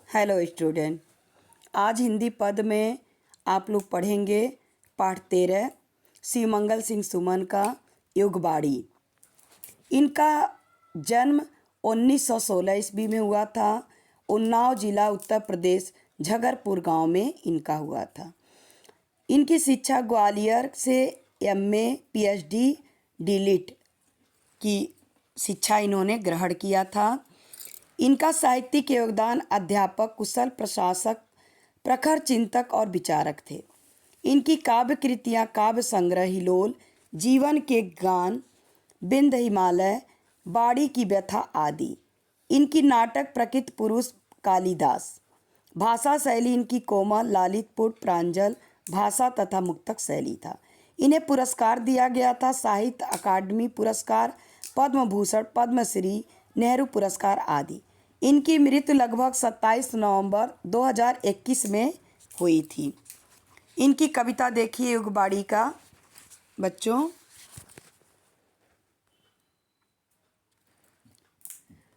Hello student, आज हिंदी पद में आप लोग पढ़ेंगे पाठ 13 शिवमंगल सिंह सुमन का युगबाड़ी। इनका जन्म 1916 ईस्वी में हुआ था। उन्नाव जिला उत्तर प्रदेश झगरपुर गांव में इनका हुआ था। इनकी शिक्षा ग्वालियर से एमए पीएचडी डीलिट की शिक्षा इन्होंने ग्रहण किया था। इनका साहित्यिक योगदान अध्यापक, कुशल प्रशासक, प्रखर चिंतक और विचारक थे। इनकी काव्य कृतियाँ काव्य संग्रह हिलोल, जीवन के गान, बिंद हिमालय, बाड़ी की व्यथा आदि। इनकी नाटक प्रकृत पुरुष कालिदास। भाषा शैली इनकी कोमल, लालितपुट, प्रांजल भाषा तथा मुक्तक शैली था। इन्हें पुरस्कार दिया गया था साहित्य अकादमी पुरस्कार, पद्म भूषण, पद्मश्री, नेहरू पुरस्कार आदि। इनकी मृत्यु लगभग 27 नवंबर 2021 में हुई थी। इनकी कविता देखिए युगबाड़ी का बच्चों।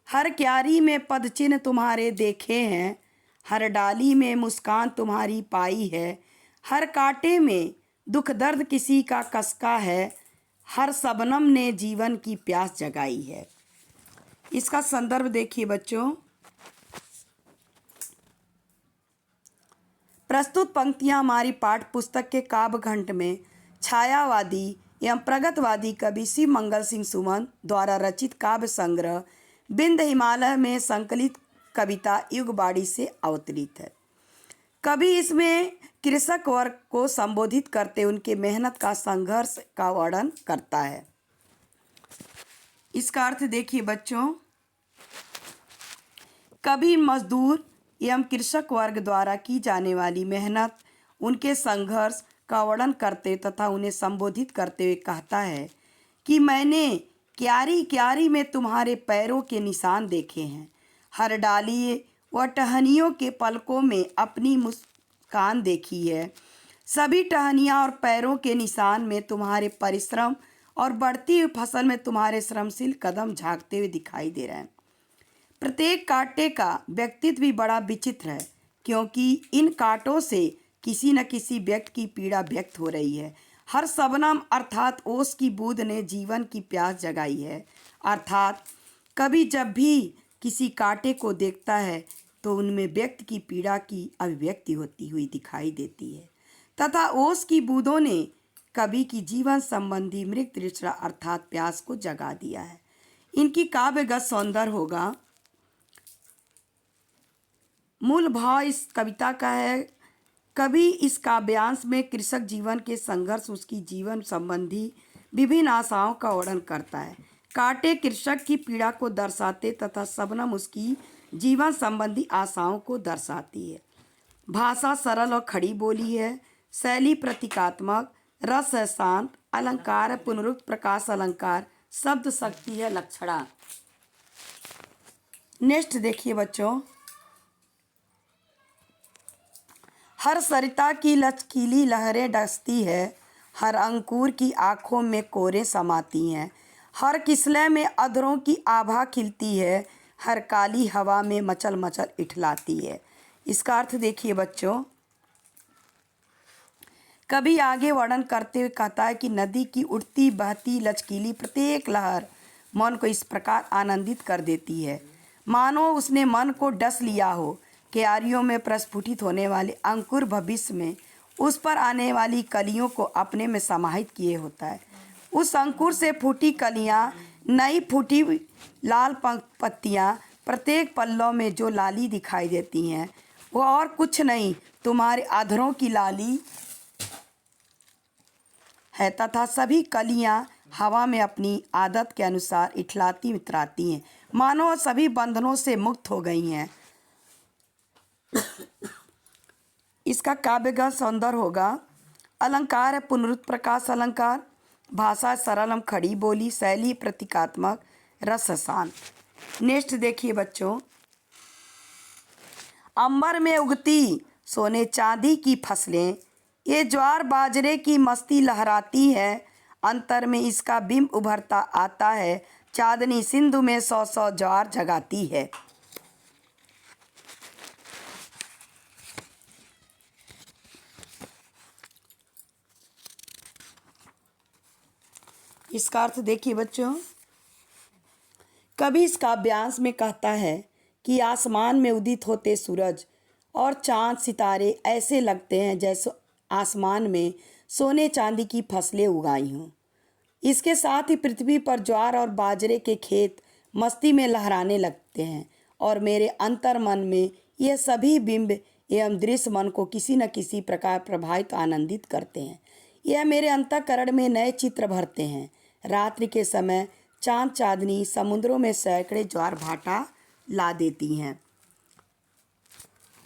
हर क्यारी में पद चिन्ह तुम्हारे देखे हैं, हर डाली में मुस्कान तुम्हारी पाई है, हर कांटे में दुख दर्द किसी का कसका है, हर शबनम ने जीवन की प्यास जगाई है। इसका संदर्भ देखिए बच्चों। प्रस्तुत पंक्तियां हमारी पाठ पुस्तक के काव्य खंड में छायावादी एवं प्रगतवादी कवि शिवमंगल सिंह सुमन द्वारा रचित काव्य संग्रह बिंद हिमालय में संकलित कविता युगबाड़ी से अवतरित है। कवि इसमें कृषक वर्ग को संबोधित करते उनके मेहनत का, संघर्ष का वर्णन करता है। इसका अर्थ देखिए बच्चों। कवि मजदूर एवं कृषक वर्ग द्वारा की जाने वाली मेहनत, उनके संघर्ष का वर्णन करते तथा उन्हें संबोधित करते हुए कहता है कि मैंने क्यारी क्यारी में तुम्हारे पैरों के निशान देखे हैं, हर डाली व टहनियों के पलकों में अपनी मुस्कान देखी है। सभी टहनियाँ और पैरों के निशान में तुम्हारे परिश्रम और बढ़ती हुई फसल में तुम्हारे श्रमशील कदम झांकते हुए दिखाई दे रहे हैं। प्रत्येक कांटे का व्यक्तित्व भी बड़ा विचित्र है, क्योंकि इन कांटों से किसी न किसी व्यक्ति की पीड़ा व्यक्त हो रही है। हर शबनम अर्थात ओस की बूंद ने जीवन की प्यास जगाई है। अर्थात कभी जब भी किसी कांटे को देखता है तो उनमें व्यक्ति की पीड़ा की अभिव्यक्ति होती हुई दिखाई देती है तथा ओस की बूंदों ने कवि की जीवन संबंधी मृग तृष्णा अर्थात प्यास को जगा दिया है। इनकी काव्यगत सौंदर्य होगा। मूल भाव इस कविता का है, कवि इस काव्यांश में कृषक जीवन के संघर्ष, उसकी जीवन संबंधी विभिन्न आशाओं का वर्णन करता है। कांटे कृषक की पीड़ा को दर्शाते तथा शबनम उसकी जीवन संबंधी आशाओं को दर्शाती है। भाषा सरल और खड़ी बोली है। शैली प्रतीकात्मक, रस है शांत, अलंकार है पुनरुक्त, प्रकाश अलंकार, शब्द शक्ति है लक्षणा। नेक्स्ट देखिए बच्चों। हर सरिता की लचकीली लहरें डसती है, हर अंकुर की आँखों में कोरे समाती हैं, हर किस्ले में अधरों की आभा खिलती है, हर काली हवा में मचल मचल इठलाती है। इसका अर्थ देखिए बच्चों। कभी आगे वर्णन करते हुए कहता है कि नदी की उठती बहती लचकीली प्रत्येक लहर मन को इस प्रकार आनंदित कर देती है मानो उसने मन को डस लिया हो। क्यारियों में प्रस्फुटित होने वाले अंकुर भविष्य में उस पर आने वाली कलियों को अपने में समाहित किए होता है। उस अंकुर से फूटी कलियां, नई फूटी लाल पत्तियां, प्रत्येक पल्लव में जो लाली दिखाई देती हैं वो और कुछ नहीं तुम्हारे अधरों की लाली है तथा सभी कलियां हवा में अपनी आदत के अनुसार इठलाती मितराती हैं, मानो सभी बंधनों से मुक्त हो गई हैं। इसका काव्यगत सौंदर्य होगा। अलंकार है पुनरुक्त, प्रकाश अलंकार, भाषा सरल एवं खड़ी बोली, शैली प्रतीकात्मक, रस शांत। नेक्स्ट देखिए बच्चों। अंबर में उगती सोने चांदी की फसलें, ये ज्वार बाजरे की मस्ती लहराती है, अंतर में इसका बिंब उभरता आता है, चांदनी सिंधु में 100 100 ज्वार जगाती है। इसका अर्थ देखिए बच्चों, कभी इस काव्यांश में कहता है कि आसमान में उदित होते सूरज और चांद सितारे ऐसे लगते हैं जैसे आसमान में सोने चांदी की फसलें उगाई हों। इसके साथ ही पृथ्वी पर ज्वार और बाजरे के खेत मस्ती में लहराने लगते हैं और मेरे अंतर मन में यह सभी बिंब एवं दृश्य मन को किसी न किसी प्रकार प्रभावित आनंदित करते हैं। यह मेरे अंतःकरण में नए चित्र भरते हैं। रात्रि के समय चांद चांदनी समुद्रों में सैकड़े ज्वार भाटा ला देती हैं।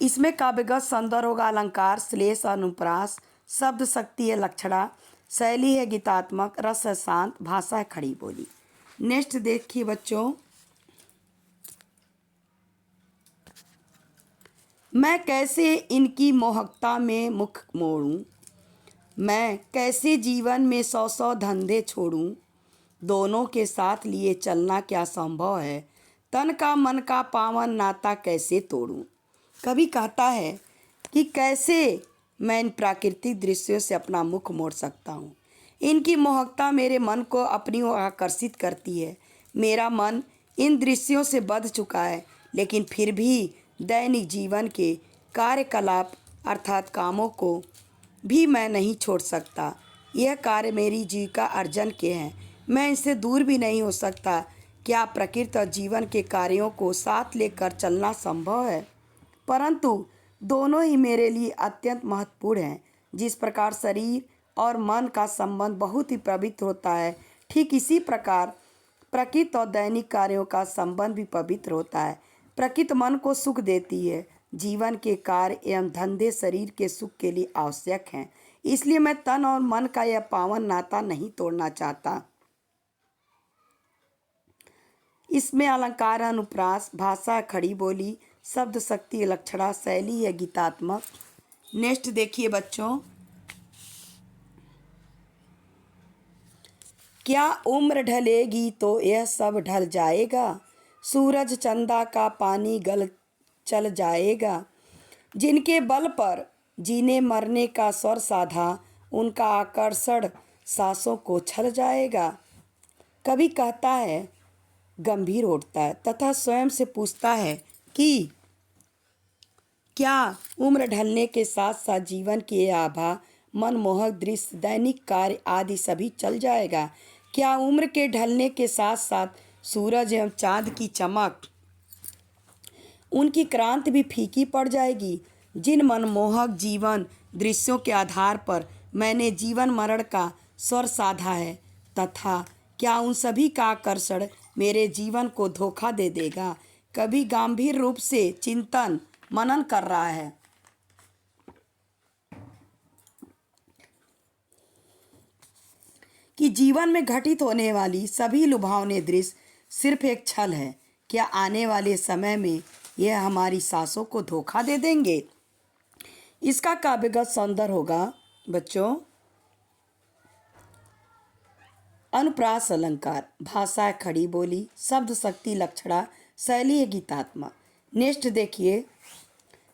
इसमें काव्यगत सौंदर्य होगा अलंकार, श्लेष, अनुप्रास, शब्द शक्ति है लक्षणा, शैली है गीतात्मक, रस है शांत, भाषा है खड़ी बोली। नेक्स्ट देखिए बच्चों, मैं कैसे इनकी मोहकता में मुख मोड़ूं, मैं कैसे जीवन में सौ सौ धंधे छोड़ूं, दोनों के साथ लिए चलना क्या संभव है, तन का मन का पावन नाता कैसे तोड़ूं। कवि कहता है कि कैसे मैं इन प्राकृतिक दृश्यों से अपना मुख मोड़ सकता हूँ। इनकी मोहकता मेरे मन को अपनी ओर आकर्षित करती है। मेरा मन इन दृश्यों से बंध चुका है, लेकिन फिर भी दैनिक जीवन के कार्यकलाप अर्थात कामों को भी मैं नहीं छोड़ सकता। यह कार्य मेरी जीविका अर्जन के हैं, मैं इनसे दूर भी नहीं हो सकता। क्या प्रकृति और जीवन के कार्यों को साथ लेकर चलना संभव है? परंतु दोनों ही मेरे लिए अत्यंत महत्वपूर्ण हैं। जिस प्रकार शरीर और मन का संबंध बहुत ही पवित्र होता है, ठीक इसी प्रकार प्रकृति और दैनिक कार्यों का संबंध भी पवित्र होता है। प्रकृति मन को सुख देती है। जीवन के कार्य एवं धंधे शरीर के सुख के लिए आवश्यक हैं। इसलिए मैं तन और मन का यह पावन नाता नहीं तोड़ना चाहता। इसमें अलंकार, अनुप्रास, भाषा खड़ी बोली, शब्द शक्ति लक्षणा, शैली है गीतात्मक। नेक्स्ट देखिए बच्चों, क्या उम्र ढलेगी तो यह सब ढल जाएगा, सूरज चंदा का पानी गल चल जाएगा, जिनके बल पर जीने मरने का स्वर साधा, उनका आकर्षण सांसों को छल जाएगा। कवि कहता है, गंभीर उठता है तथा स्वयं से पूछता है कि क्या उम्र ढलने के साथ साथ जीवन की आभा, मनमोहक दृश्य, दैनिक कार्य आदि सभी चल जाएगा? क्या उम्र के ढलने के साथ साथ सूरज एवं चांद की चमक, उनकी क्रांति भी फीकी पड़ जाएगी? जिन मनमोहक जीवन दृश्यों के आधार पर मैंने जीवन मरण का स्वर साधा है, तथा क्या उन सभी का आकर्षण मेरे जीवन को धोखा दे देगा? कभी गंभीर रूप से चिंतन मनन कर रहा है कि जीवन में घटित होने वाली सभी लुभावने दृश्य सिर्फ एक छल है। क्या आने वाले समय में यह हमारी सांसों को धोखा दे देंगे? इसका काव्यगत सौंदर्य होगा बच्चों अनुप्रास, अलंकार, भाषा खड़ी बोली, शब्द शक्ति लक्षणा, शैली है गीतात्मक। नेक्स्ट देखिए,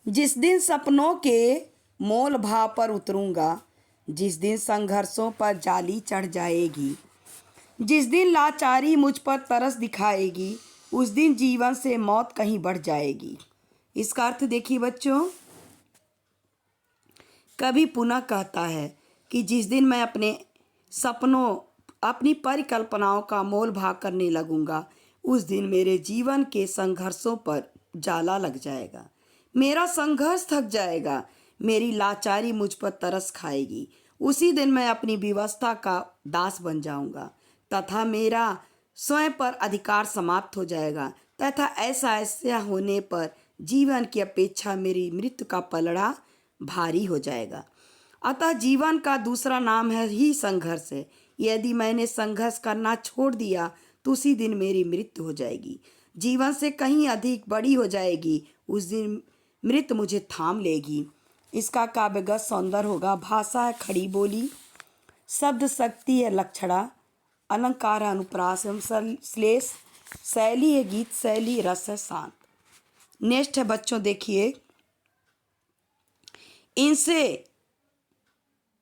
जिस दिन सपनों के मोल भाव पर उतरूंगा, जिस दिन संघर्षों पर जाली चढ़ जाएगी, जिस दिन लाचारी मुझ पर तरस दिखाएगी, उस दिन जीवन से मौत कहीं बढ़ जाएगी। इसका अर्थ देखिए बच्चों, कवि पुनः कहता है कि जिस दिन मैं अपने सपनों, अपनी परिकल्पनाओं का मोल भाव करने लगूंगा, उस दिन मेरे जीवन के संघर्षों पर जाला लग जाएगा, मेरा संघर्ष थक जाएगा, मेरी लाचारी मुझ पर तरस खाएगी। उसी दिन मैं अपनी व्यवस्था का दास बन जाऊंगा तथा मेरा स्वयं पर अधिकार समाप्त हो जाएगा, तथा ऐसा होने पर जीवन की अपेक्षा मेरी मृत्यु का पलड़ा भारी हो जाएगा। अतः जीवन का दूसरा नाम है ही संघर्ष है। यदि मैंने संघर्ष करना छोड़ दिया तो उसी दिन मेरी मृत्यु हो जाएगी, जीवन से कहीं अधिक बड़ी हो जाएगी। उस दिन मृत्यु मुझे थाम लेगी। इसका काव्यगत सौंदर्य होगा भाषा है खड़ी बोली, शब्द शक्ति है लक्षणा, अलंकार अनुप्रास एवं श्लेष, शैली है गीत शैली, रस है शांत। नेक्स्ट है बच्चों देखिए,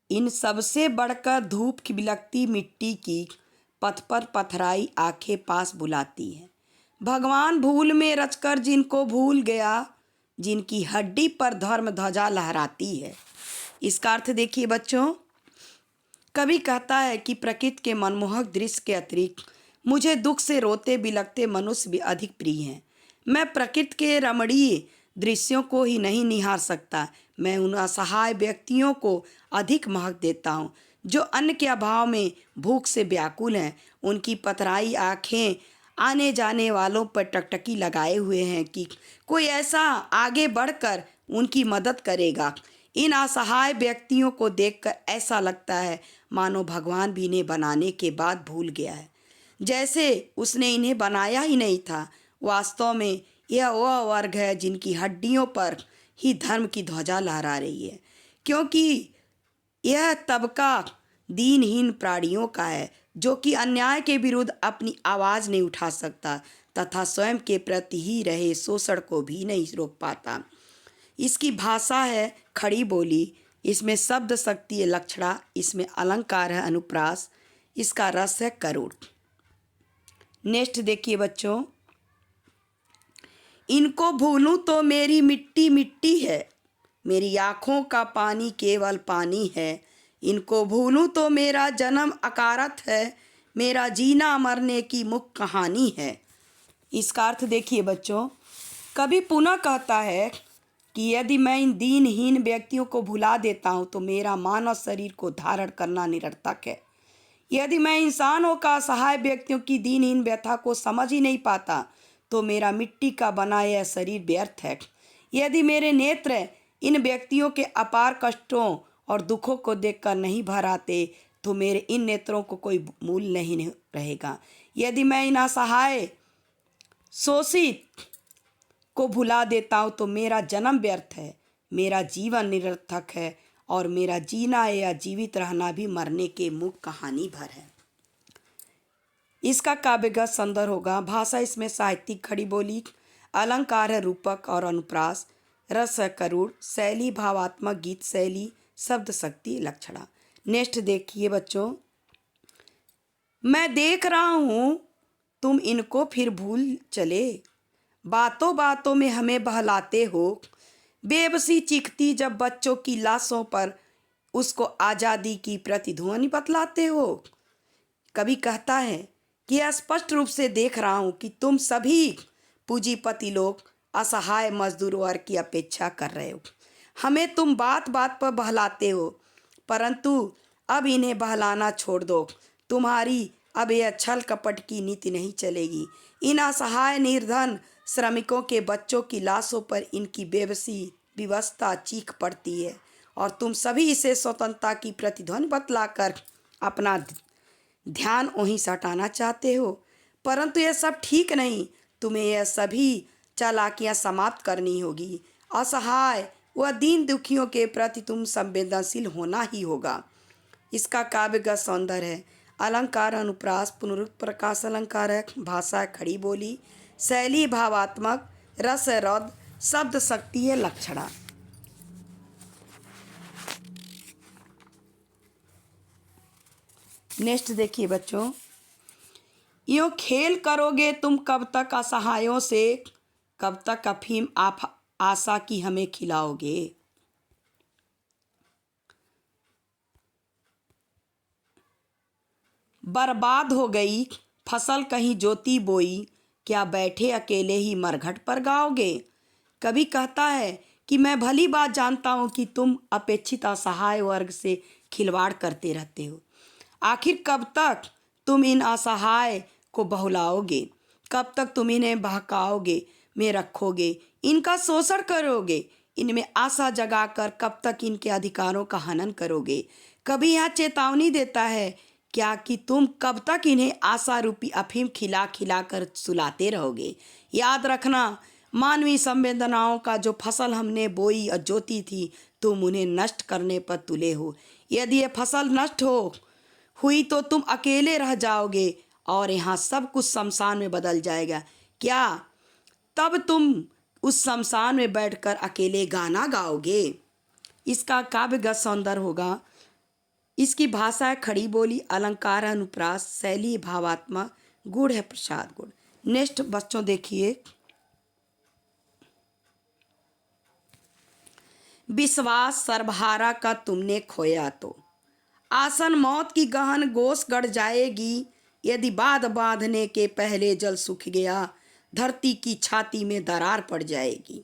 इन सबसे बढ़कर धूप की बिलकती मिट्टी की पथ पर पथराई आंखें पास बुलाती हैं। भगवान भूल में रचकर जिनको भूल गया, जिनकी हड्डी पर धर्म ध्वजा लहराती है। इसका अर्थ देखिए बच्चों, कवि कहता है कि प्रकृति के मनमोहक दृश्य के अतिरिक्त मुझे दुख से रोते बिलखते मनुष्य भी अधिक प्रिय हैं। मैं प्रकृति के रमणीय दृश्यों को ही नहीं निहार सकता, मैं उन असहाय व्यक्तियों को अधिक महक देता हूँ जो अन्न के अभाव में भूख से व्याकुल हैं। उनकी पथराई आँखें आने जाने वालों पर टकटकी लगाए हुए हैं कि कोई ऐसा आगे बढ़कर उनकी मदद करेगा। इन असहाय व्यक्तियों को देखकर ऐसा लगता है मानो भगवान भी इन्हें बनाने के बाद भूल गया है, जैसे उसने इन्हें बनाया ही नहीं था। वास्तव में यह वह वर्ग है जिनकी हड्डियों पर ही धर्म की ध्वजा लहरा रही है, क्योंकि यह तबका दीनहीन प्राणियों का है जो कि अन्याय के विरुद्ध अपनी आवाज़ नहीं उठा सकता तथा स्वयं के प्रति ही रहे शोषण को भी नहीं रोक पाता। इसकी भाषा है खड़ी बोली, इसमें शब्द शक्ति है लक्षणा, इसमें अलंकार है अनुप्रास, इसका रस है करुण। नेक्स्ट देखिए बच्चों, इनको भूलूं तो मेरी मिट्टी मिट्टी है, मेरी आँखों का पानी केवल पानी है। इनको भूलूं तो मेरा जन्म अकारत है, मेरा जीना मरने की मुख्य कहानी है। इसका अर्थ देखिए बच्चों, कवि पुनः कहता है कि यदि मैं इन दीनहीन व्यक्तियों को भुला देता हूँ तो मेरा मानव शरीर को धारण करना निरर्थक है। यदि मैं इंसानों का असहाय व्यक्तियों की दीनहीन व्यथा को समझ ही नहीं पाता तो मेरा मिट्टी का बना यह शरीर व्यर्थ है। यदि मेरे नेत्र इन व्यक्तियों के अपार कष्टों और दुखों को देखकर नहीं भर आते तो मेरे इन नेत्रों को कोई मूल नहीं रहेगा। यदि मैं इन असहाय शोषित को भुला देता हूँ तो मेरा जन्म व्यर्थ है, मेरा जीवन निरर्थक है और मेरा जीना या जीवित रहना भी मरने के मुख कहानी भर है। इसका काव्यगत संदर्भ होगा, भाषा इसमें साहित्यिक खड़ी बोली, अलंकार है रूपक और अनुप्रास, रस है करुण, शैली भावात्मक गीत शैली, शब्द शक्ति लक्षणा। नेक्स्ट देखिए बच्चों, मैं देख रहा हूँ तुम इनको फिर भूल चले, बातों बातों में हमें बहलाते हो, बेबसी चीखती जब बच्चों की लाशों पर उसको आज़ादी की प्रतिध्वनि बतलाते हो। कवि कहता है कि स्पष्ट रूप से देख रहा हूँ कि तुम सभी पूंजीपति लोग असहाय मजदूर वर्ग की अपेक्षा कर रहे हो। हमें तुम बात बात पर बहलाते हो, परंतु अब इन्हें बहलाना छोड़ दो। तुम्हारी अब यह छल कपट की नीति नहीं चलेगी। इन असहाय निर्धन श्रमिकों के बच्चों की लाशों पर इनकी बेबसी विवशता चीख पड़ती है और तुम सभी इसे स्वतंत्रता की प्रतिध्वनि बतलाकर अपना ध्यान वहीं से हटाना चाहते हो, परंतु यह सब ठीक नहीं। तुम्हें यह सभी चालाकियां समाप्त करनी होगी। असहाय व दीन दुखियों के प्रति तुम संवेदनशील होना ही होगा। इसका काव्यगत सौंदर्य है, अलंकार अनुप्रास, पुनरुक्त प्रकाश अलंकार है, भाषा खड़ी बोली, शैली भावात्मक, रस रौद्र, शब्द शक्ति है लक्षणा। नेक्स्ट देखिए बच्चों, यूँ खेल करोगे तुम कब तक असहायों से, कब तक अफीम आप आशा की हमें खिलाओगे। बर्बाद हो गई फसल कहीं जोती बोई, क्या बैठे अकेले ही मरघट पर गाओगे। कवि कहता है कि मैं भली बात जानता हूँ कि तुम अपेक्षित असहाय वर्ग से खिलवाड़ करते रहते हो। आखिर कब तक तुम इन असहाय को बहलाओगे, कब तक तुम इन्हें बहकाओगे में रखोगे, इनका शोषण करोगे, इनमें आशा जगाकर कब तक इनके अधिकारों का हनन करोगे। कभी यहाँ चेतावनी देता है क्या कि तुम कब तक इन्हें आशा रूपी अफीम खिला खिला कर सुलाते रहोगे। याद रखना, मानवीय संवेदनाओं का जो फसल हमने बोई और जोती थी तुम उन्हें नष्ट करने पर तुले हो। यदि ये फसल नष्ट हुई तो तुम अकेले रह जाओगे और यहाँ सब कुछ शमशान में बदल जाएगा। क्या तब तुम उस शमशान में बैठकर अकेले गाना गाओगे। इसका काव्यगत सौंदर्य होगा, इसकी भाषा है खड़ी बोली, अलंकार है अनुप्रास, शैली भावात्मक, गुण है प्रसाद गुण। नेक्स्ट बच्चों देखिए, विश्वास सर्वहारा का तुमने खोया तो आसन मौत की गहन गोश गढ़ जाएगी। यदि बांध बांधने के पहले जल सूख गया, धरती की छाती में दरार पड़ जाएगी।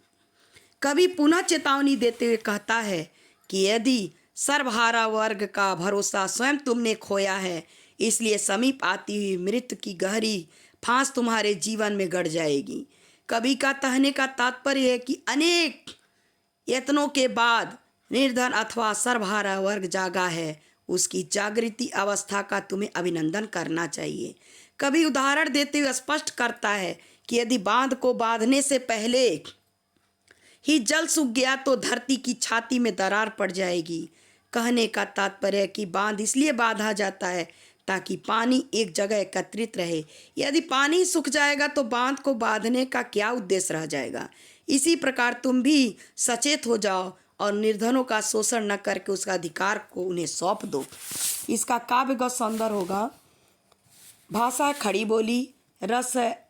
कवि पुनः चेतावनी देते हुए कहता है कि यदि सर्वहारा वर्ग का भरोसा स्वयं तुमने खोया है, इसलिए समीप आती हुई मृत्यु की गहरी फांस तुम्हारे जीवन में गड़ जाएगी। कवि का कहने का तात्पर्य है कि अनेक यत्नों के बाद निर्धन अथवा सर्वहारा वर्ग जागा है, उसकी जागृति अवस्था का तुम्हें अभिनंदन करना चाहिए। कवि उदाहरण देते हुए स्पष्ट करता है कि यदि बांध को बांधने से पहले ही जल सूख गया तो धरती की छाती में दरार पड़ जाएगी। कहने का तात्पर्य है कि बांध इसलिए बांधा जाता है ताकि पानी एक जगह एकत्रित रहे। यदि पानी सूख जाएगा तो बांध को बांधने का क्या उद्देश्य रह जाएगा। इसी प्रकार तुम भी सचेत हो जाओ और निर्धनों का शोषण न करके उसका अधिकार को उन्हें सौंप दो। इसका काव्यगत सौंदर्य होगा, भाषा है खड़ी बोली, रस है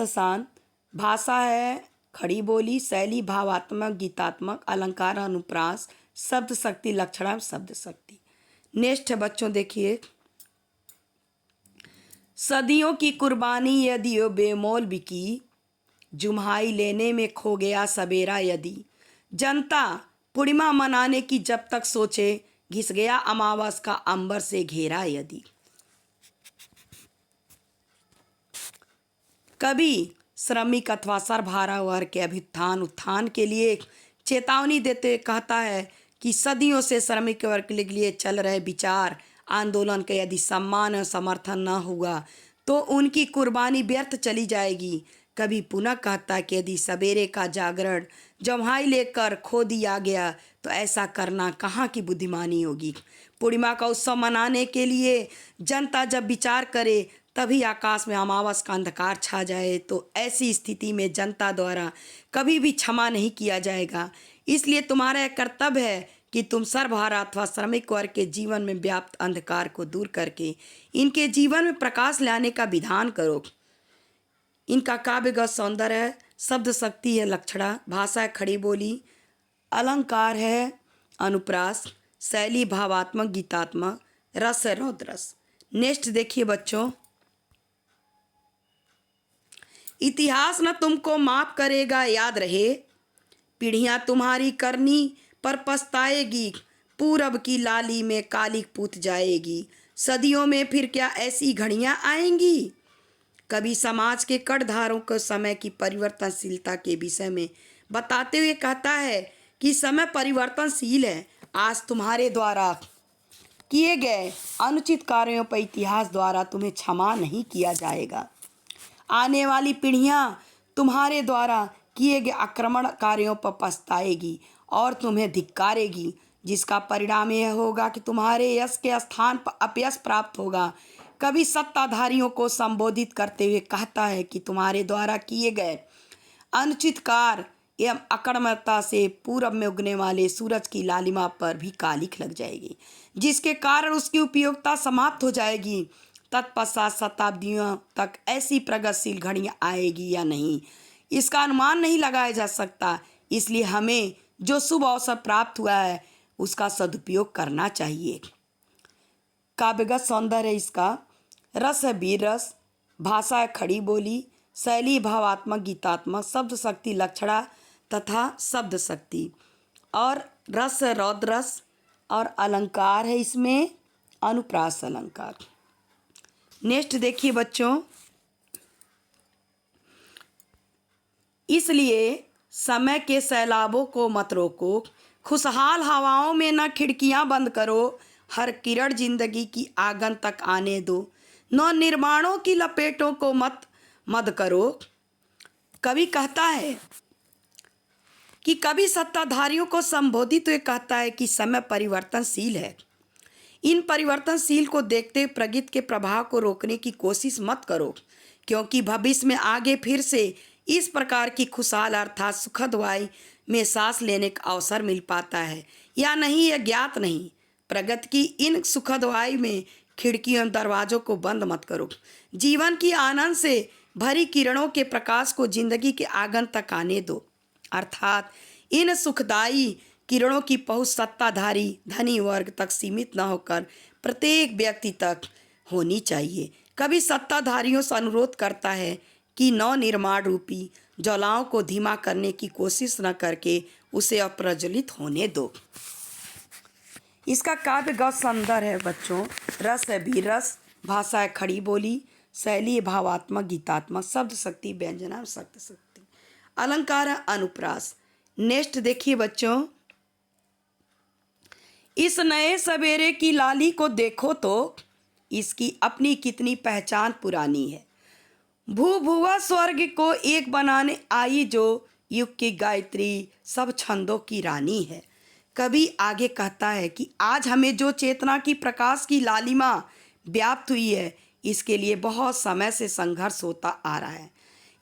शांत, भाषा है खड़ी बोली, शैली भावात्मक गीतात्मक, अलंकार अनुप्रास, शब्द शक्ति लक्षणा शब्द शक्ति। नेक्स्ट है बच्चों देखिए, सदियों की कुर्बानी यदि यो बेमोल बिकी, जुम्हाई लेने में खो गया सवेरा यदि। जनता पूर्णिमा मनाने की जब तक सोचे, घिस गया अमावस का अंबर से घेरा यदि। कवि श्रमिक अथवा सर्वहारा वर्ग के अभ्युत्थान उत्थान के लिए चेतावनी देते हुए कहता है कि सदियों से श्रमिक वर्ग के लिए चल रहे विचार आंदोलन का यदि सम्मान और समर्थन न हुआ तो उनकी कुर्बानी व्यर्थ चली जाएगी। कभी पुनः कहता कि यदि सवेरे का जागरण जम्हाई लेकर खो दिया गया तो ऐसा करना कहाँ की बुद्धिमानी होगी। पूर्णिमा का उत्सव मनाने के लिए जनता जब विचार करे तभी आकाश में अमावस का अंधकार छा जाए तो ऐसी स्थिति में जनता द्वारा कभी भी क्षमा नहीं किया जाएगा। इसलिए तुम्हारा यह कर्तव्य है कि तुम सर्वहारा अथवा श्रमिक वर्ग के जीवन में व्याप्त अंधकार को दूर करके इनके जीवन में प्रकाश लाने का विधान करो। इनका काव्यगत सौंदर्य है, शब्द शक्ति है लक्षणा, भाषा है खड़ी बोली, अलंकार है अनुप्रास, शैली भावात्मक गीतात्मक, रस है रौद्रस। नेक्स्ट देखिए बच्चों, इतिहास न तुमको माफ करेगा याद रहे, पीढ़ियां तुम्हारी करनी पर पछताएगी, पूरब की लाली में कालिक पूत जाएगी, सदियों में फिर क्या ऐसी घड़ियां आएंगी। कभी समाज के कड़धारों को समय की परिवर्तनशीलता के विषय में बताते हुए कहता है कि समय परिवर्तनशील है। आज तुम्हारे द्वारा किए गए अनुचित कार्यों पर इतिहास द्वारा तुम्हें क्षमा नहीं किया जाएगा। आने वाली पीढ़ियां तुम्हारे द्वारा किए गए आक्रमण कार्यों पर पछताएगी और तुम्हें धिक्कारेगी, जिसका परिणाम यह होगा कि तुम्हारे यश के स्थान पर अपयश प्राप्त होगा। कभी सत्ताधारियों को संबोधित करते हुए कहता है कि तुम्हारे द्वारा किए गए अनुचित कार्य एवं अकर्मकता से पूरब में उगने वाले सूरज की लालिमा पर भी कालिख लग जाएगी, जिसके कारण उसकी उपयोगिता समाप्त हो जाएगी। तत्पश्चात शताब्दियों तक ऐसी प्रगतिशील घड़ियां आएगी या नहीं, इसका अनुमान नहीं लगाया जा सकता। इसलिए हमें जो शुभ अवसर प्राप्त हुआ है उसका सदुपयोग करना चाहिए। काव्यगत सौंदर्य है इसका, रस है वीर रस, भाषा है खड़ी बोली, शैली भावात्मक गीतात्मक, शब्द शक्ति लक्षणा तथा शब्द शक्ति, और रस है रौद्र रस, और अलंकार है इसमें अनुप्रास अलंकार। नेक्स्ट देखिए बच्चों, इसलिए समय के सैलाबों को मत रोको, खुशहाल हवाओं में न खिड़कियां बंद करो, हर किरण जिंदगी की आंगन तक आने दो, न निर्माणों की लपेटों को मत करो। कवि कहता है कि कवि सत्ताधारियों को संबोधित हुए कहता है कि समय परिवर्तनशील है। इन परिवर्तनशील को देखते प्रगति के प्रभाव को रोकने की कोशिश मत करो, क्योंकि भविष्य में आगे फिर से इस प्रकार की खुशहाल अर्थात सुखद वायु में सांस लेने का अवसर मिल पाता है या नहीं यह ज्ञात नहीं। प्रगति की इन सुखद वायु में खिड़कियों एवं दरवाजों को बंद मत करो। जीवन की आनंद से भरी किरणों के प्रकाश को जिंदगी के आंगन तक आने दो। अर्थात इन सुखदायी किरणों की पहुंच सत्ताधारी धनी वर्ग तक सीमित न होकर प्रत्येक व्यक्ति तक होनी चाहिए। कभी सत्ताधारियों से अनुरोध करता है कि नवनिर्माण रूपी ज्वालाओं को धीमा करने की कोशिश न करके उसे अप्रज्वलित होने दो। इसका काव्य गद्य सुंदर है बच्चों। रस है वीर रस, भाषा है खड़ी बोली, शैली है भावात्मक गीतात्मक, शब्द शक्ति व्यंजना शब्द शक्ति, अलंकार है अनुप्रास। नेक्स्ट देखिए बच्चों, इस नए सवेरे की लाली को देखो तो इसकी अपनी कितनी पहचान पुरानी है। भू भुवा स्वर्ग को एक बनाने आई जो युग की गायत्री सब छंदों की रानी है। कवि आगे कहता है कि आज हमें जो चेतना की प्रकाश की लालिमा व्याप्त हुई है इसके लिए बहुत समय से संघर्ष होता आ रहा है।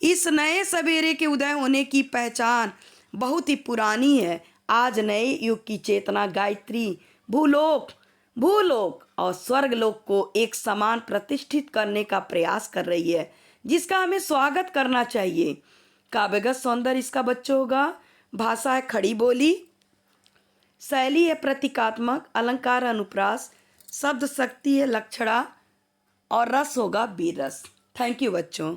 इस नए सवेरे के उदय होने की पहचान बहुत ही पुरानी है। आज नए युग की चेतना गायत्री भूलोक और स्वर्गलोक को एक समान प्रतिष्ठित करने का प्रयास कर रही है, जिसका हमें स्वागत करना चाहिए। काव्यगत सौंदर्य इसका बच्चों होगा। भाषा है खड़ी बोली, शैली है प्रतीकात्मक, अलंकार अनुप्रास, शब्द शक्ति है लक्षणा और रस होगा वीर रस। थैंक यू बच्चों।